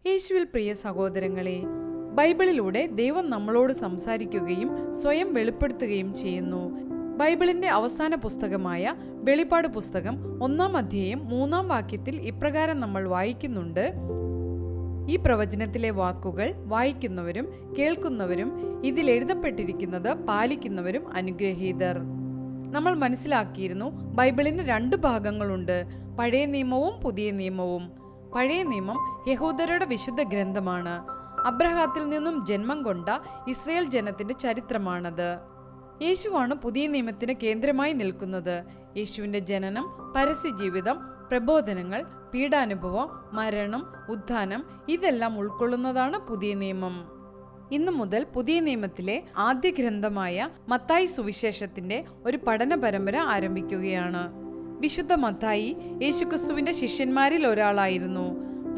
യേശുവിൽ പ്രിയ സഹോദരങ്ങളെ, ബൈബിളിലൂടെ ദൈവം നമ്മളോട് സംസാരിക്കുകയും സ്വയം വെളിപ്പെടുത്തുകയും ചെയ്യുന്നു. ബൈബിളിന്റെ അവസാന പുസ്തകമായ വെളിപ്പാട് പുസ്തകം 1-ാം അധ്യായം 3-ാം വാക്യത്തിൽ ഇപ്രകാരം നമ്മൾ വായിക്കുന്നുണ്ട്: ഈ പ്രവചനത്തിലെ വാക്കുകൾ വായിക്കുന്നവരും കേൾക്കുന്നവരും ഇതിൽ എഴുതപ്പെട്ടിരിക്കുന്നത് പാലിക്കുന്നവരും അനുഗ്രഹീതർ. നമ്മൾ മനസ്സിലാക്കിയിരുന്നു, ബൈബിളിന് 2 ഭാഗങ്ങളുണ്ട്, പഴയ നിയമവും പുതിയ നിയമവും. പഴയ നിയമം യഹൂദരുടെ വിശുദ്ധ ഗ്രന്ഥമാണ്. അബ്രഹാത്തിൽ നിന്നും ജന്മം കൊണ്ട ഇസ്രായേൽ ജനത്തിന്റെ ചരിത്രമാണത്. യേശുവാണ് പുതിയ നിയമത്തിന് കേന്ദ്രമായി നിൽക്കുന്നത്. യേശുവിന്റെ ജനനം, പരസ്യജീവിതം, പ്രബോധനങ്ങൾ, പീഡാനുഭവം, മരണം, ഉത്ഥാനം ഇതെല്ലാം ഉൾക്കൊള്ളുന്നതാണ് പുതിയ നിയമം. ഇന്നു മുതൽ പുതിയ നിയമത്തിലെ ആദ്യ ഗ്രന്ഥമായ മത്തായി സുവിശേഷത്തിന്റെ ഒരു പഠന പരമ്പര ആരംഭിക്കുകയാണ്. വിശുദ്ധ മത്തായി യേശുക്രിസ്തുവിന്റെ ശിഷ്യന്മാരിൽ ഒരാളായിരുന്നു.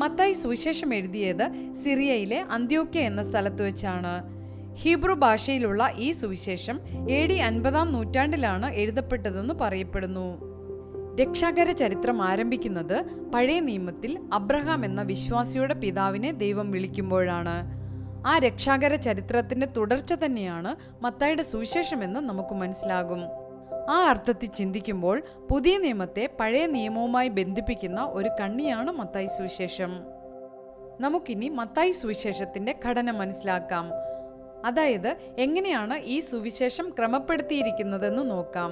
മത്തായി സുവിശേഷം എഴുതിയത് സിറിയയിലെ അന്ത്യോക്യ എന്ന സ്ഥലത്ത് വെച്ചാണ്. ഹീബ്രു ഭാഷയിലുള്ള ഈ സുവിശേഷം AD 50-ാം നൂറ്റാണ്ടിലാണ് എഴുതപ്പെട്ടതെന്ന് പറയപ്പെടുന്നു. രക്ഷാകര ചരിത്രം ആരംഭിക്കുന്നത് പഴയ നിയമത്തിൽ അബ്രഹാം എന്ന വിശ്വാസിയുടെ പിതാവിനെ ദൈവം വിളിക്കുമ്പോഴാണ്. ആ രക്ഷാകര ചരിത്രത്തിന്റെ തുടർച്ച തന്നെയാണ് മത്തായിയുടെ സുവിശേഷമെന്ന് നമുക്ക് മനസ്സിലാകും. ആ അർത്ഥത്തിൽ ചിന്തിക്കുമ്പോൾ പുതിയ നിയമത്തെ പഴയ നിയമവുമായി ബന്ധിപ്പിക്കുന്ന ഒരു കണ്ണിയാണ് മത്തായി സുവിശേഷം. നമുക്കിനി മത്തായി സുവിശേഷത്തിന്റെ ഘടന മനസ്സിലാക്കാം. അതായത് എങ്ങനെയാണ് ഈ സുവിശേഷം ക്രമപ്പെടുത്തിയിരിക്കുന്നതെന്ന് നോക്കാം.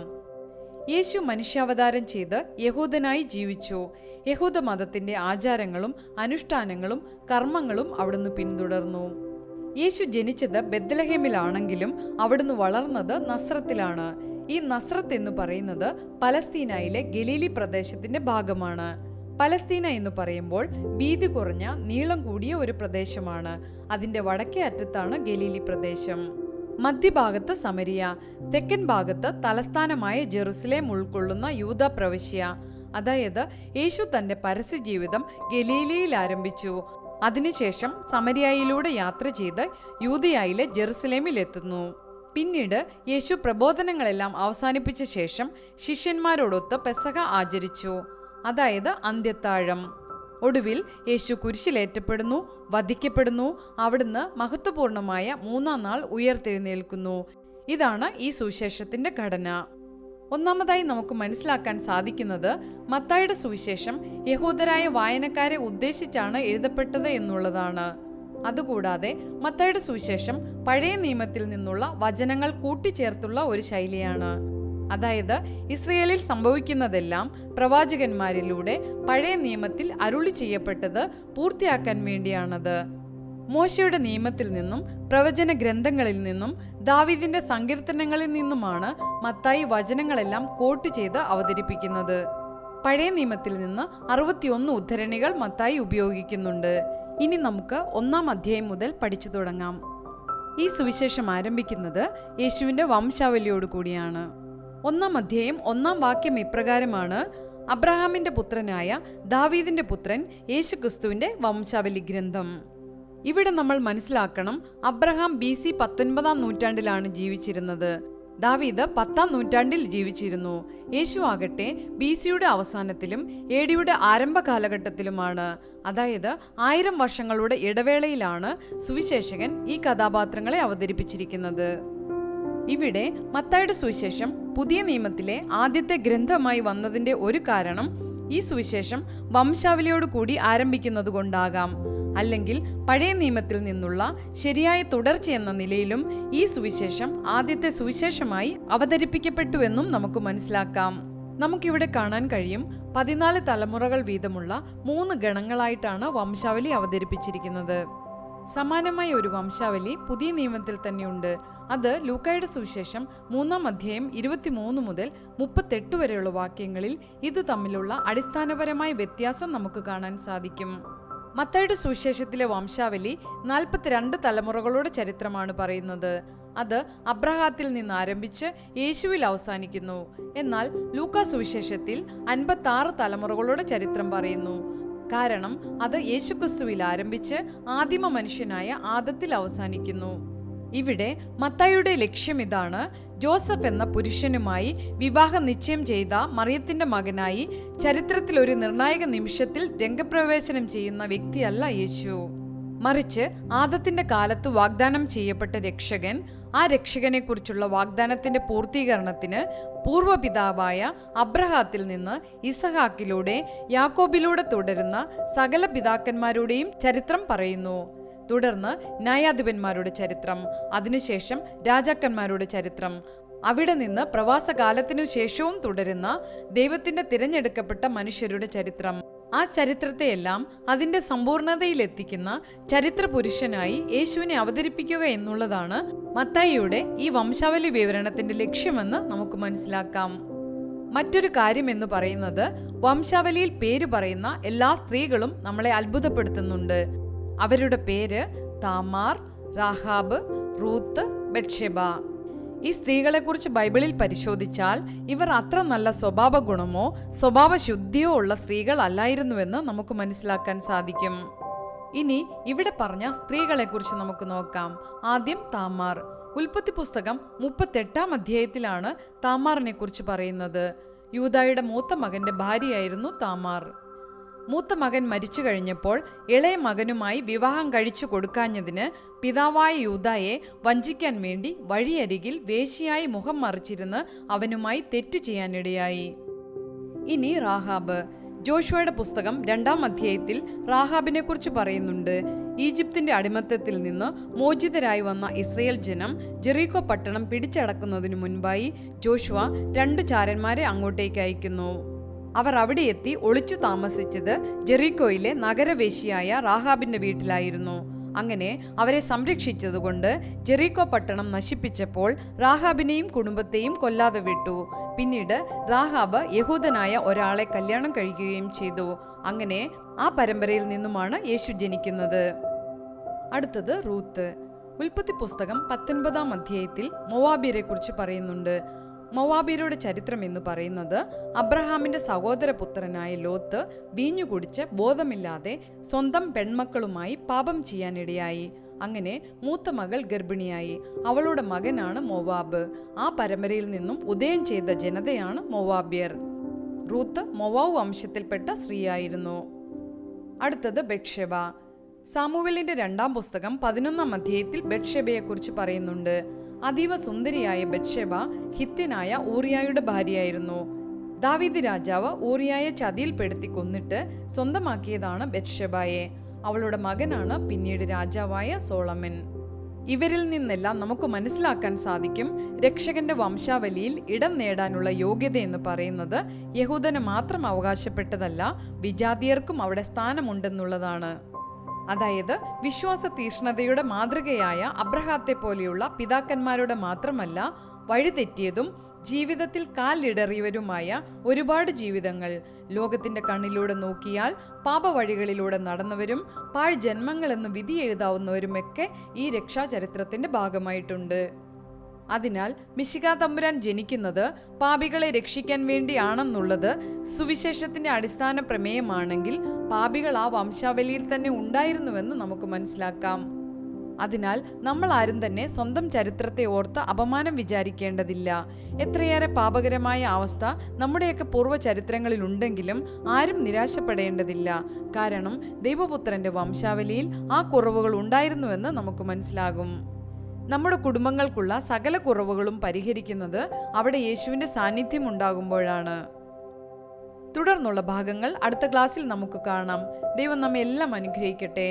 യേശു മനുഷ്യാവതാരം ചെയ്ത് യഹൂദനായി ജീവിച്ചു. യഹൂദ മതത്തിന്റെ ആചാരങ്ങളും അനുഷ്ഠാനങ്ങളും കർമ്മങ്ങളും അവിടുന്ന് പിന്തുടർന്നു. യേശു ജനിച്ചത് ബെത്ലഹേമിലാണെങ്കിലും അവിടുന്ന് വളർന്നത് നസ്രത്തിലാണ്. ഈ നസ്രത്ത് എന്ന് പറയുന്നത് പലസ്തീനയിലെ ഗലീലി പ്രദേശത്തിന്റെ ഭാഗമാണ്. പലസ്തീന എന്ന് പറയുമ്പോൾ വീതി കുറഞ്ഞ നീളം കൂടിയ ഒരു പ്രദേശമാണ്. അതിന്റെ വടക്കേ അറ്റത്താണ് ഗലീലി പ്രദേശം. മധ്യഭാഗത്ത് സമരിയ, തെക്കൻ ഭാഗത്ത് തലസ്ഥാനമായ ജെറുസലേം ഉൾക്കൊള്ളുന്ന യൂദ പ്രവിശ്യ. അതായത് യേശു തന്റെ പരസ്യജീവിതം ഗലീലിയിൽ ആരംഭിച്ചു. അതിനുശേഷം സമരിയയിലൂടെ യാത്ര ചെയ്ത് യൂദയായിലെ ജെറുസലേമിൽ എത്തുന്നു. പിന്നീട് യേശു പ്രബോധനങ്ങളെല്ലാം അവസാനിപ്പിച്ച ശേഷം ശിഷ്യന്മാരോടൊത്ത് പെസഹ ആചരിച്ചു, അതായത് അന്ത്യത്താഴം. ഒടുവിൽ യേശു കുരിശിലേറ്റപ്പെടുന്നു, വധിക്കപ്പെടുന്നു. അവിടുന്ന് മഹത്വപൂർണമായ 3-ാം നാൾ ഉയർത്തെഴുന്നേൽക്കുന്നു. ഇതാണ് ഈ സുവിശേഷത്തിന്റെ ഘടന. ഒന്നാമതായി നമുക്ക് മനസ്സിലാക്കാൻ സാധിക്കുന്നത് മത്തായിയുടെ സുവിശേഷം യഹൂദരായ വായനക്കാരെ ഉദ്ദേശിച്ചാണ് എഴുതപ്പെട്ടത് എന്നുള്ളതാണ്. അതുകൂടാതെ മത്തായിയുടെ സുവിശേഷം പഴയ നിയമത്തിൽ നിന്നുള്ള വചനങ്ങൾ കൂട്ടിച്ചേർത്തുള്ള ഒരു ശൈലിയാണ്. അതായത് ഇസ്രയേലിൽ സംഭവിക്കുന്നതെല്ലാം പ്രവാചകന്മാരിലൂടെ പഴയ നിയമത്തിൽ അരുളി ചെയ്യപ്പെട്ടത് പൂർത്തിയാക്കാൻ വേണ്ടിയാണത്. മോശയുടെ നിയമത്തിൽ നിന്നും പ്രവചന ഗ്രന്ഥങ്ങളിൽ നിന്നും ദാവീദിന്റെ സങ്കീർത്തനങ്ങളിൽ നിന്നുമാണ് മത്തായി വചനങ്ങളെല്ലാം കോട്ട് ചെയ്ത് അവതരിപ്പിക്കുന്നത്. പഴയ നിയമത്തിൽ നിന്ന് 61 ഉദ്ധരണികൾ മത്തായി ഉപയോഗിക്കുന്നുണ്ട്. ഇനി നമുക്ക് 1-ാം അധ്യായം മുതൽ പഠിച്ചു തുടങ്ങാം. ഈ സുവിശേഷം ആരംഭിക്കുന്നത് യേശുവിന്റെ വംശാവലിയോട് കൂടിയാണ്. 1-ാം അധ്യായം 1-ാം വാക്യം ഇപ്രകാരമാണ്: അബ്രഹാമിന്റെ പുത്രനായ ദാവീദിന്റെ പുത്രൻ യേശുക്രിസ്തുവിന്റെ വംശാവലി ഗ്രന്ഥം. ഇവിടെ നമ്മൾ മനസ്സിലാക്കണം, അബ്രഹാം BC 19-ാം നൂറ്റാണ്ടിലാണ് ജീവിച്ചിരുന്നത്. ദാവീദ് 10-ാം നൂറ്റാണ്ടിൽ ജീവിച്ചിരുന്നു. യേശു ആകട്ടെ BCയുടെ അവസാനത്തിലും ADയുടെ ആരംഭ കാലഘട്ടത്തിലുമാണ്. അതായത് 1000 വർഷങ്ങളുടെ ഇടവേളയിലാണ് സുവിശേഷകൻ ഈ കഥാപാത്രങ്ങളെ അവതരിപ്പിച്ചിരിക്കുന്നത്. ഇവിടെ മത്തായിയുടെ സുവിശേഷം പുതിയ നിയമത്തിലെ ആദ്യത്തെ ഗ്രന്ഥമായി വന്നതിന്റെ ഒരു കാരണം ഈ സുവിശേഷം വംശാവലിയോട് കൂടി ആരംഭിക്കുന്നത് കൊണ്ടാകാം. അല്ലെങ്കിൽ പഴയ നിയമത്തിൽ നിന്നുള്ള ശരിയായ തുടർച്ചയെന്ന നിലയിലും ഈ സുവിശേഷം ആദ്യത്തെ സുവിശേഷമായി അവതരിപ്പിക്കപ്പെട്ടുവെന്നും നമുക്ക് മനസ്സിലാക്കാം. നമുക്കിവിടെ കാണാൻ കഴിയും, 14 തലമുറകൾ വീതമുള്ള 3 ഗണങ്ങളായിട്ടാണ് വംശാവലി അവതരിപ്പിച്ചിരിക്കുന്നത്. സമാനമായ ഒരു വംശാവലി പുതിയ നിയമത്തിൽ തന്നെയുണ്ട്. അത് ലൂക്കായുടെ സുവിശേഷം 3-ാം അധ്യായം 23 മുതൽ 38 വരെയുള്ള വാക്യങ്ങളിൽ ഇത് തമ്മിലുള്ള അടിസ്ഥാനപരമായ വ്യത്യാസം നമുക്ക് കാണാൻ സാധിക്കും. മത്തായിയുടെ സുവിശേഷത്തിലെ വംശാവലി 42 തലമുറകളുടെ ചരിത്രമാണ് പറയുന്നത്. അത് അബ്രഹാത്തിൽ നിന്ന് ആരംഭിച്ച് യേശുവിൽ അവസാനിക്കുന്നു. എന്നാൽ ലൂക്കാ സുവിശേഷത്തിൽ 56 തലമുറകളുടെ ചരിത്രം പറയുന്നു. കാരണം അത് യേശുക്രിസ്തുവിൽ ആരംഭിച്ച് ആദിമ മനുഷ്യനായ ആദത്തിൽ അവസാനിക്കുന്നു. ഇവിടെ മത്തായിയുടെ ലക്ഷ്യം ഇതാണ്: ജോസഫ് എന്ന പുരുഷനുമായി വിവാഹ നിശ്ചയം ചെയ്ത മറിയത്തിന്റെ മകനായി ചരിത്രത്തിൽ ഒരു നിർണായക നിമിഷത്തിൽ രംഗപ്രവേശനം ചെയ്യുന്ന വ്യക്തിയല്ല യേശു. മറിച്ച് ആദത്തിന്റെ കാലത്ത് വാഗ്ദാനം ചെയ്യപ്പെട്ട രക്ഷകൻ, ആ രക്ഷകനെക്കുറിച്ചുള്ള വാഗ്ദാനത്തിന്റെ പൂർത്തീകരണത്തിന് പൂർവ്വപിതാവായ അബ്രഹാത്തിൽ നിന്ന് ഇസഹാക്കിലൂടെ യാക്കോബിലൂടെ തുടരുന്ന സകല പിതാക്കന്മാരുടെയും ചരിത്രം പറയുന്നു. തുടർന്ന് ന്യായാധിപന്മാരുടെ ചരിത്രം, അതിനുശേഷം രാജാക്കന്മാരുടെ ചരിത്രം, അവിടെ നിന്ന് പ്രവാസകാലത്തിനു ശേഷവും തുടരുന്ന ദൈവത്തിന്റെ തിരഞ്ഞെടുക്കപ്പെട്ട മനുഷ്യരുടെ ചരിത്രം. ആ ചരിത്രത്തെയെല്ലാം അതിന്റെ സമ്പൂർണതയിലെത്തിക്കുന്ന ചരിത്ര പുരുഷനായി യേശുവിനെ അവതരിപ്പിക്കുക എന്നുള്ളതാണ് മത്തായിയുടെ ഈ വംശാവലി വിവരണത്തിന്റെ ലക്ഷ്യമെന്ന് നമുക്ക് മനസ്സിലാക്കാം. മറ്റൊരു കാര്യം എന്ന് പറയുന്നത്, വംശാവലിയിൽ പേര് പറയുന്ന എല്ലാ സ്ത്രീകളും നമ്മളെ അത്ഭുതപ്പെടുത്തുന്നുണ്ട്. അവരുടെ പേര് താമാർ, രാഹാബ്, റൂത്ത്, ബത്ശേബ. ഈ സ്ത്രീകളെക്കുറിച്ച് ബൈബിളിൽ പരിശോധിച്ചാൽ ഇവർ അത്ര നല്ല സ്വഭാവ ഗുണമോ സ്വഭാവ ശുദ്ധിയോ ഉള്ള സ്ത്രീകൾ അല്ലായിരുന്നുവെന്ന് നമുക്ക് മനസ്സിലാക്കാൻ സാധിക്കും. ഇനി ഇവിടെ പറഞ്ഞ സ്ത്രീകളെക്കുറിച്ച് നമുക്ക് നോക്കാം. ആദ്യം താമാർ. ഉൽപ്പത്തി പുസ്തകം 38-ാം അധ്യായത്തിലാണ് താമാറിനെ കുറിച്ച് പറയുന്നത്. യൂദായുടെ മൂത്ത മകന്റെ ഭാര്യയായിരുന്നു താമാർ. മൂത്ത മകൻ മരിച്ചു കഴിഞ്ഞപ്പോൾ ഇളയ മകനുമായി വിവാഹം കഴിച്ചു കൊടുക്കാഞ്ഞതിന് പിതാവായ യൂദായെ വഞ്ചിക്കാൻ വേണ്ടി വഴിയരികിൽ വേശ്യയായി മുഖം മറിച്ചിരുന്ന് അവനുമായി തെറ്റു ചെയ്യാനിടയായി. ഇനി റാഹാബ്. ജോഷുവയുടെ പുസ്തകം 2-ാം അധ്യായത്തിൽ റാഹാബിനെ കുറിച്ച് പറയുന്നുണ്ട്. ഈജിപ്തിന്റെ അടിമത്തത്തിൽ നിന്ന് മോചിതരായി വന്ന ഇസ്രയേൽ ജനം ജെറീക്കോ പട്ടണം പിടിച്ചടക്കുന്നതിനു മുൻപായി ജോഷുവ 2 ചാരന്മാരെ അങ്ങോട്ടേക്ക് അയക്കുന്നു. അവർ അവിടെ എത്തി ഒളിച്ചു താമസിച്ചത് ജെറീക്കോയിലെ നഗരവേശിയായ റാഹാബിന്റെ വീട്ടിലായിരുന്നു. അങ്ങനെ അവരെ സംരക്ഷിച്ചതുകൊണ്ട് ജെറീക്കോ പട്ടണം നശിപ്പിച്ചപ്പോൾ റാഹാബിനെയും കുടുംബത്തെയും കൊല്ലാതെ വിട്ടു. പിന്നീട് റാഹാബ് യഹൂദനായ ഒരാളെ കല്യാണം കഴിക്കുകയും ചെയ്തു. അങ്ങനെ ആ പരമ്പരയിൽ നിന്നുമാണ് യേശു ജനിക്കുന്നത്. അടുത്തത് റൂത്ത്. ഉൽപ്പത്തി പുസ്തകം 19-ാം അധ്യായത്തിൽ മോവാബ്യരെ കുറിച്ച് പറയുന്നുണ്ട്. മോവാബ്യരുടെ ചരിത്രം എന്ന് പറയുന്നത്, അബ്രഹാമിന്റെ സഹോദരപുത്രനായ ലോത്ത് വീഞ്ഞു കുടിച്ച് ബോധമില്ലാതെ സ്വന്തം പെൺമക്കളുമായി പാപം ചെയ്യാനിടയായി. അങ്ങനെ മൂത്ത മകൾ ഗർഭിണിയായി. അവളുടെ മകനാണ് മോവാബ്. ആ പരമ്പരയിൽ നിന്നും ഉദയം ചെയ്ത ജനതയാണ് മോവാബ്യർ. Ruth Moab വംശത്തിൽപ്പെട്ട സ്ത്രീയായിരുന്നു. അടുത്തത് ബത്ശേബ. സാമുവേലിന്റെ 2-ാം പുസ്തകം 11-ാം അധ്യായത്തിൽ ബത്ശേബയെക്കുറിച്ച് പറയുന്നുണ്ട്. അതീവ സുന്ദരിയായ ബത്ശേബ ഹിത്യനായ ഊറിയായുടെ ഭാര്യയായിരുന്നു. ദാവീദ് രാജാവ് ഊറിയായെ ചതിയിൽപ്പെടുത്തി കൊന്നിട്ട് സ്വന്തമാക്കിയതാണ് ബത്ശേബയെ. അവളുടെ മകനാണ് പിന്നീട് രാജാവായ സോളമൻ. ഇവരിൽ നിന്നെല്ലാം നമുക്ക് മനസ്സിലാക്കാൻ സാധിക്കും, രക്ഷകന്റെ വംശാവലിയിൽ ഇടം നേടാനുള്ള യോഗ്യത എന്ന് പറയുന്നത് യഹൂദന് മാത്രം അവകാശപ്പെട്ടതല്ല, വിജാതിയർക്കും അവിടെ സ്ഥാനമുണ്ടെന്നുള്ളതാണ്. അതായത് വിശ്വാസ തീഷ്ണതയുടെ മാതൃകയായ അബ്രഹാത്തെ പോലെയുള്ള പിതാക്കന്മാരുടെ മാത്രമല്ല, വഴിതെറ്റിയതും ജീവിതത്തിൽ കാലിടറിയവരുമായ ഒരുപാട് ജീവിതങ്ങൾ ലോകത്തിന്റെ കണ്ണിലൂടെ നോക്കിയാൽ പാപവഴികളിലൂടെ നടന്നവരും പാഴ് ജന്മങ്ങളെന്ന് വിധി എഴുതാവുന്നവരുമൊക്കെ ഈ രക്ഷാചരിത്രത്തിന്റെ ഭാഗമായിട്ടുണ്ട്. അതിനാൽ മിശിഹാ തമ്പുരാൻ ജനിക്കുന്നത് പാപികളെ രക്ഷിക്കാൻ വേണ്ടിയാണെന്നുള്ളത് സുവിശേഷത്തിന്റെ അടിസ്ഥാന പ്രമേയമാണെങ്കിൽ പാപികൾ ആ വംശാവലിയിൽ തന്നെ ഉണ്ടായിരുന്നുവെന്ന് നമുക്ക് മനസ്സിലാക്കാം. അതിനാൽ നമ്മൾ ആരും തന്നെ സ്വന്തം ചരിത്രത്തെ ഓർത്ത് അപമാനം വിചാരിക്കേണ്ടതില്ല. എത്രയേറെ പാപകരമായ അവസ്ഥ നമ്മുടെയൊക്കെ പൂർവ്വ ചരിത്രങ്ങളിൽ ഉണ്ടെങ്കിലും ആരും നിരാശപ്പെടേണ്ടതില്ല. കാരണം ദൈവപുത്രന്റെ വംശാവലിയിൽ ആ കുറവുകൾ ഉണ്ടായിരുന്നുവെന്ന് നമുക്ക് മനസ്സിലാകും. നമ്മുടെ കുടുംബങ്ങൾക്കുള്ള സകല കുറവുകളും പരിഹരിക്കുന്നത് അവിടെ യേശുവിന്റെ സാന്നിധ്യം ഉണ്ടാകുമ്പോഴാണ്. തുടർന്നുള്ള ഭാഗങ്ങൾ അടുത്ത ക്ലാസ്സിൽ നമുക്ക് കാണാം. ദൈവം നമ്മെ എല്ലാം അനുഗ്രഹിക്കട്ടെ.